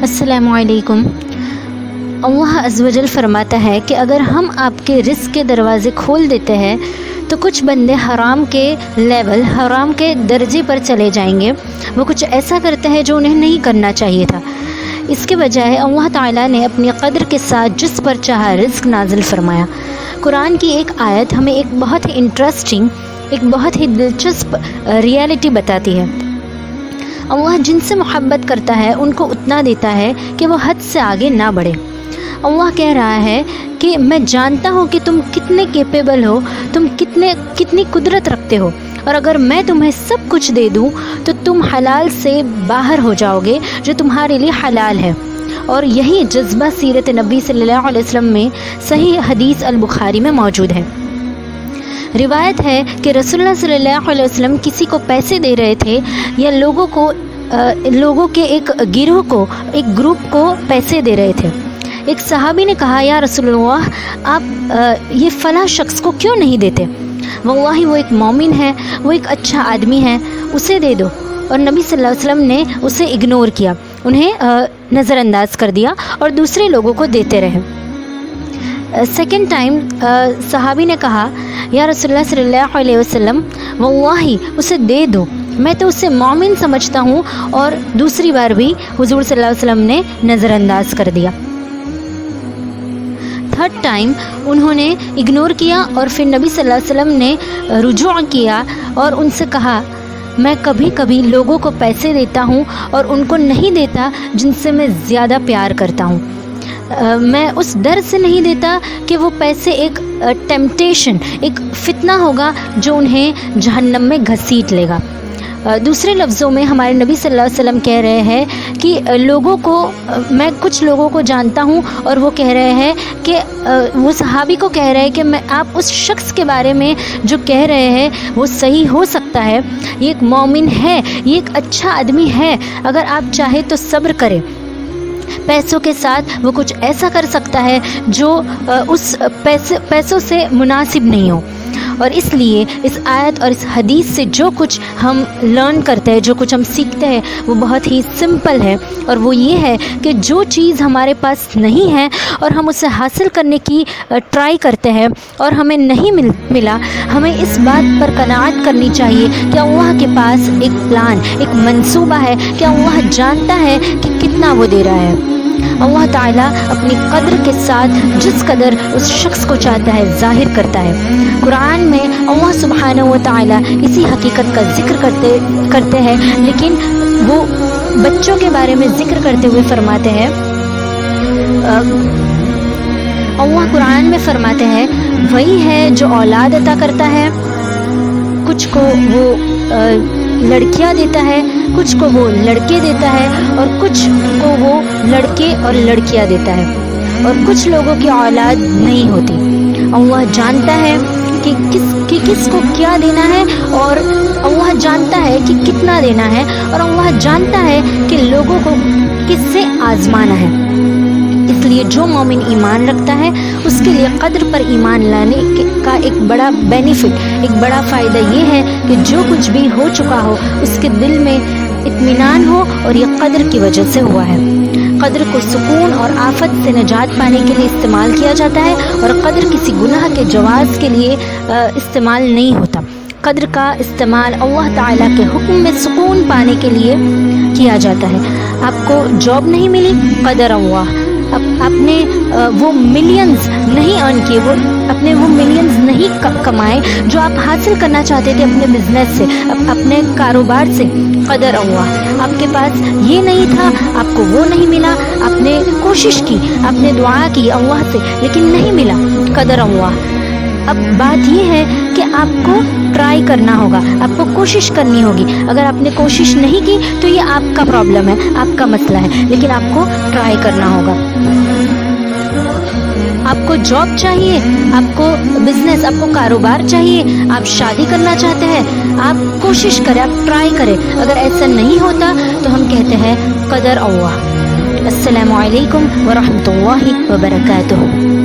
السلام علیکم۔ اللہ عز و جل فرماتا ہے کہ اگر ہم آپ کے رزق کے دروازے کھول دیتے ہیں تو کچھ بندے حرام کے لیول، حرام کے درجے پر چلے جائیں گے، وہ کچھ ایسا کرتے ہیں جو انہیں نہیں کرنا چاہیے تھا۔ اس کے بجائے اللہ تعالیٰ نے اپنی قدر کے ساتھ جس پر چاہا رزق نازل فرمایا۔ قرآن کی ایک آیت ہمیں ایک بہت ہی انٹرسٹنگ، ایک بہت ہی دلچسپ ریالٹی بتاتی ہے۔ اللہ جن سے محبت کرتا ہے ان کو اتنا دیتا ہے کہ وہ حد سے آگے نہ بڑھے۔ اللہ کہہ رہا ہے کہ میں جانتا ہوں کہ تم کتنے کیپیبل ہو، تم کتنی قدرت رکھتے ہو، اور اگر میں تمہیں سب کچھ دے دوں تو تم حلال سے باہر ہو جاؤ گے جو تمہارے لیے حلال ہے۔ اور یہی جذبہ سیرت نبی صلی اللہ علیہ وسلم میں صحیح حدیث البخاری میں موجود ہے۔ روایت ہے کہ رسول اللہ صلی اللہ علیہ وسلم کسی کو پیسے دے رہے تھے، یا لوگوں کے ایک گروہ کو، ایک گروپ کو پیسے دے رہے تھے۔ ایک صحابی نے کہا، یا رسول اللہ، آپ یہ فلاں شخص کو کیوں نہیں دیتے؟ واللہ وہ ایک مومن ہے، وہ ایک اچھا آدمی ہے، اسے دے دو۔ اور نبی صلی اللہ علیہ وسلم نے اسے اگنور کیا، انہیں نظر انداز کر دیا اور دوسرے لوگوں کو دیتے رہے۔ سیکنڈ ٹائم صحابی نے کہا، یا رسول اللہ صلی اللہ علیہ وسلم، واللہ اسے دے دو، میں تو اسے مومن سمجھتا ہوں، اور دوسری بار بھی حضور صلی اللہ علیہ وسلم نے نظر انداز کر دیا۔ تھرڈ ٹائم انہوں نے اگنور کیا، اور پھر نبی صلی اللہ علیہ وسلم نے رجوع کیا اور ان سے کہا، میں کبھی کبھی لوگوں کو پیسے دیتا ہوں اور ان کو نہیں دیتا جن سے میں زیادہ پیار کرتا ہوں۔ میں اس ڈر سے نہیں دیتا کہ وہ پیسے ایک ٹیمپٹیشن، ایک فتنہ ہوگا جو انہیں جہنم میں گھسیٹ لے گا۔ دوسرے لفظوں میں ہمارے نبی صلی اللہ علیہ وسلم کہہ رہے ہیں کہ میں کچھ لوگوں کو جانتا ہوں، اور وہ کہہ رہے ہیں کہ وہ صحابی کو کہہ رہے ہیں کہ آپ اس شخص کے بارے میں جو کہہ رہے ہیں وہ صحیح ہو سکتا ہے، یہ ایک مومن ہے، یہ ایک اچھا آدمی ہے، اگر آپ چاہے تو صبر کریں۔ پیسوں کے ساتھ وہ کچھ ایسا کر سکتا ہے جو اس پیسوں سے مناسب نہیں ہو۔ اور اس لیے اس آیت اور اس حدیث سے جو کچھ ہم لرن کرتے ہیں، جو کچھ ہم سیکھتے ہیں، وہ بہت ہی سمپل ہے، اور وہ یہ ہے کہ جو چیز ہمارے پاس نہیں ہے اور ہم اسے حاصل کرنے کی ٹرائی کرتے ہیں اور ہمیں نہیں ملا، ہمیں اس بات پر قناعت کرنی چاہیے کہ اللہ کے پاس ایک پلان، ایک منصوبہ ہے، کہ اللہ جانتا ہے کہ کتنا وہ دے رہا ہے۔ اللہ تعالیٰ اپنی قدر کے ساتھ جس قدر اس شخص کو چاہتا ہے ظاہر کرتا ہے۔ قرآن میں اللہ سبحانہ و تعالیٰ اسی حقیقت کا ذکر کرتے ہیں، لیکن وہ بچوں کے بارے میں ذکر کرتے ہوئے فرماتے ہیں، اللہ قرآن میں فرماتے ہیں، وہی ہے جو اولاد عطا کرتا ہے، کچھ کو وہ لڑکیاں دیتا ہے، کچھ کو وہ لڑکے دیتا ہے، اور کچھ کو وہ لڑکے اور لڑکیاں دیتا ہے، اور کچھ لوگوں کی اولاد نہیں ہوتی۔ اللہ جانتا ہے کہ کس کو کیا دینا ہے، اور اللہ جانتا ہے کہ کتنا دینا ہے، اور اللہ جانتا ہے کہ لوگوں کو کس سے آزمانا ہے۔ اس لیے جو مومن ایمان رکھتا ہے اس کے لیے قدر پر ایمان لانے کا ایک بڑا بینیفٹ، ایک بڑا فائدہ یہ ہے کہ جو کچھ بھی ہو چکا ہو اس کے دل میں اطمینان ہو، اور یہ قدر کی وجہ سے ہوا ہے۔ قدر کو سکون اور آفت سے نجات پانے کے لیے استعمال کیا جاتا ہے، اور قدر کسی گناہ کے جواز کے لیے استعمال نہیں ہوتا۔ قدر کا استعمال اللہ تعالیٰ کے حکم میں سکون پانے کے لیے کیا جاتا ہے۔ آپ کو جاب نہیں ملی، قدر اللہ، آپ نے وہ ملینز نہیں ارن کیے، اپنے وہ ملینز نہیں کمائے جو آپ حاصل کرنا چاہتے تھے اپنے بزنس سے، اپنے کاروبار سے، قدر اللہ۔ آپ کے پاس یہ نہیں تھا، آپ کو وہ نہیں ملا، آپ نے کوشش کی، آپ نے دعا کی اللہ سے، لیکن نہیں ملا، قدر اللہ۔ اب بات یہ ہے کہ آپ کو ٹرائی کرنا ہوگا، آپ کو کوشش کرنی ہوگی۔ اگر آپ نے کوشش نہیں کی تو یہ آپ کا پرابلم ہے، آپ کا مسئلہ ہے، لیکن آپ کو ٹرائی کرنا ہوگا۔ آپ کو جاب چاہیے، آپ کو بزنس، آپ کو کاروبار چاہیے، آپ شادی کرنا چاہتے ہیں، آپ کوشش کریں، آپ ٹرائی کریں۔ اگر ایسا نہیں ہوتا تو ہم کہتے ہیں قدر اللہ۔ السلام علیکم ورحمۃ اللہ وبرکاتہ۔